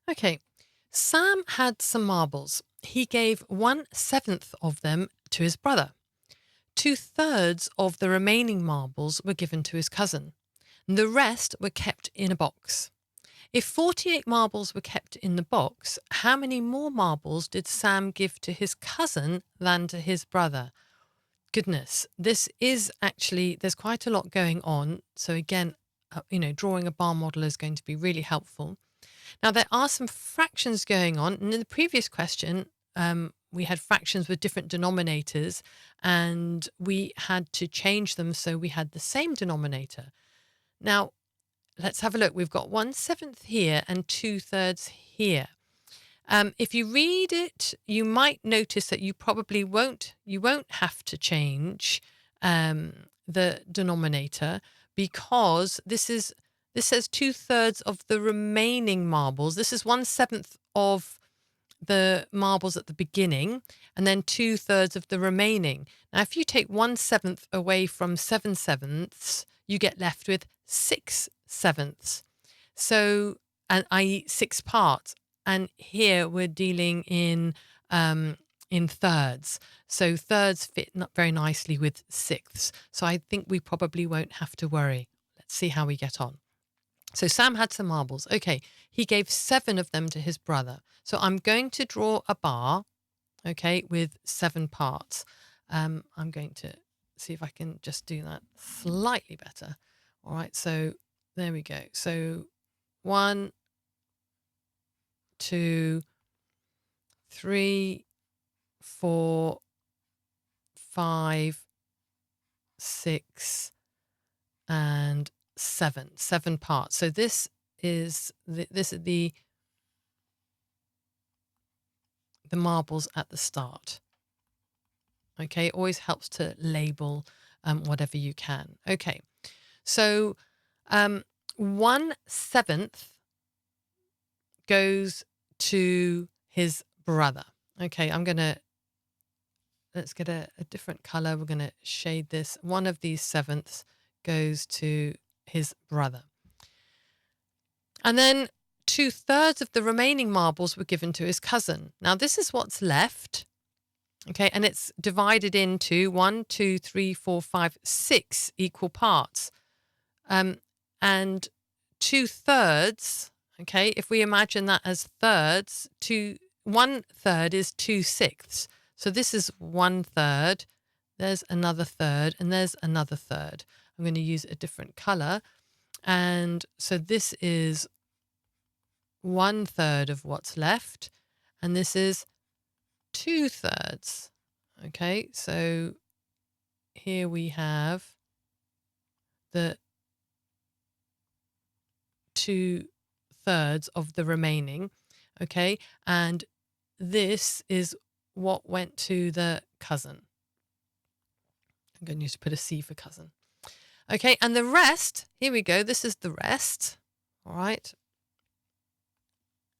Okay. Sam had some marbles. He gave 1/7 of them to his brother. 2/3 of the remaining marbles were given to his cousin. The rest were kept in a box. If 48 marbles were kept in the box, how many more marbles did Sam give to his cousin than to his brother? Goodness, this is actually, there's quite a lot going on. So again, drawing a bar model is going to be really helpful. Now, there are some fractions going on. And in the previous question, we had fractions with different denominators and we had to change them so we had the same denominator. Now, let's have a look. We've got 1/7 here and 2/3 here. If you read it, you might notice that you probably won't have to change the denominator, because this says 2/3 of the remaining marbles. This is 1/7 of the marbles at the beginning, and then 2/3 of the remaining. Now, if you take 1/7 away from 7/7, you get left with 6/7. So, and i.e. 6 parts. And here we're dealing in thirds. So thirds fit not very nicely with sixths. So I think we probably won't have to worry. Let's see how we get on. So Sam had some marbles. Okay, he gave 7 of them to his brother. So I'm going to draw a bar, okay, with 7 parts. I'm going to see if I can just do that slightly better. All right, so there we go. So 1, 2, 3, 4, 5, 6, and 7. 7 parts. So this is the marbles at the start. Okay, always helps to label whatever you can. Okay, so 1/7 goes to his brother. Okay, let's get a different color. We're going to shade this. One of these 7ths goes to his brother. And then 2/3 of the remaining marbles were given to his cousin. Now, this is what's left. Okay, and it's divided into 1, 2, 3, 4, 5, 6 equal parts. And 2/3, okay, if we imagine that as thirds, 1/3 is 2/6. So this is 1/3, there's another third, and there's another third. I'm going to use a different color. And so this is 1/3 of what's left, and this is 2/3. Okay, so here we have the 2/3 of the remaining. Okay, and this is what went to the cousin. I'm going to need to put a C for cousin. Okay, and the rest, here we go. This is the rest. All right.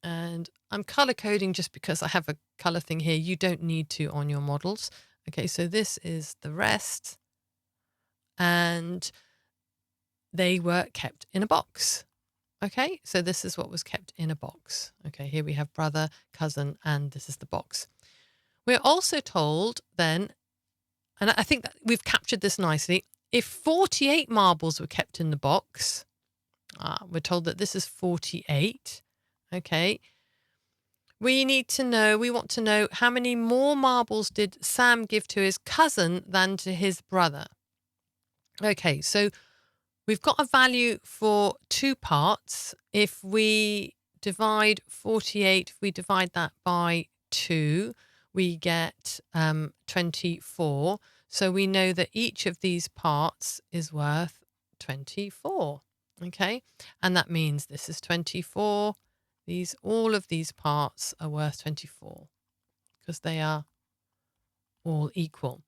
And I'm color coding just because I have a color thing here. You don't need to on your models. Okay, so this is the rest. And they were kept in a box. Okay, so this is what was kept in a box. Okay, here we have brother, cousin, and this is the box. We're also told then, and I think that we've captured this nicely, if 48 marbles were kept in the box, we're told that this is 48. Okay. We want to know how many more marbles did Sam give to his cousin than to his brother. Okay, so we've got a value for 2 parts. If we divide 48, if we divide that by 2, we get 24. So we know that each of these parts is worth 24. Okay, and that means this is 24. All of these parts are worth 24 because they are all equal.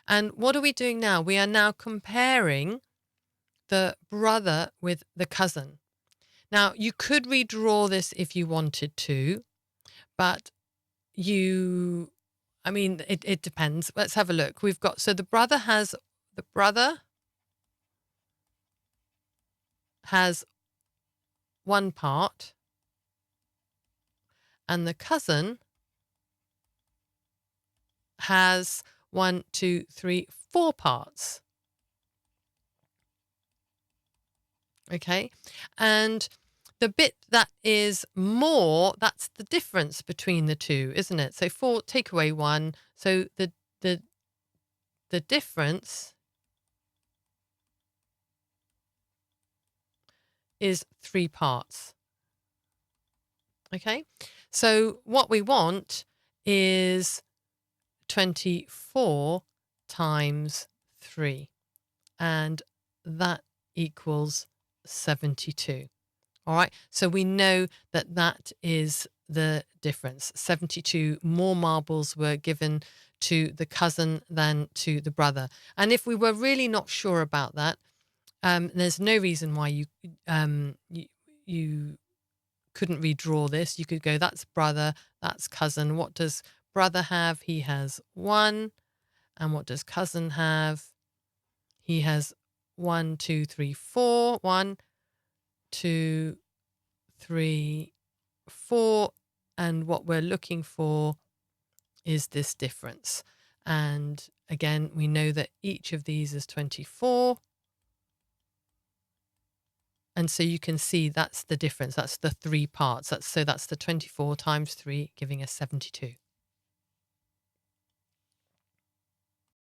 And what are we doing now? We are now comparing the brother with the cousin. Now, you could redraw this if you wanted to, but it depends. Let's have a look. So the brother has 1 part. and the cousin has 1, 2, 3, 4 parts. Okay, and the bit that is more, that's the difference between the two, isn't it? So 4, take away 1, so the difference is 3 parts. Okay, so what we want is 24 times 3, and that equals 72. All right, so we know that that is the difference. 72 more marbles were given to the cousin than to the brother. And if we were really not sure about that, there's no reason why you couldn't redraw this. You could go, that's brother, that's cousin. What does brother have? He has 1. And what does cousin have? He has 1, 2, 3, 4. 1, 2, 3, 4. And what we're looking for is this difference. And again, we know that each of these is 24. And so you can see that's the difference. That's the 3 parts. That's the 24 times 3, giving us 72.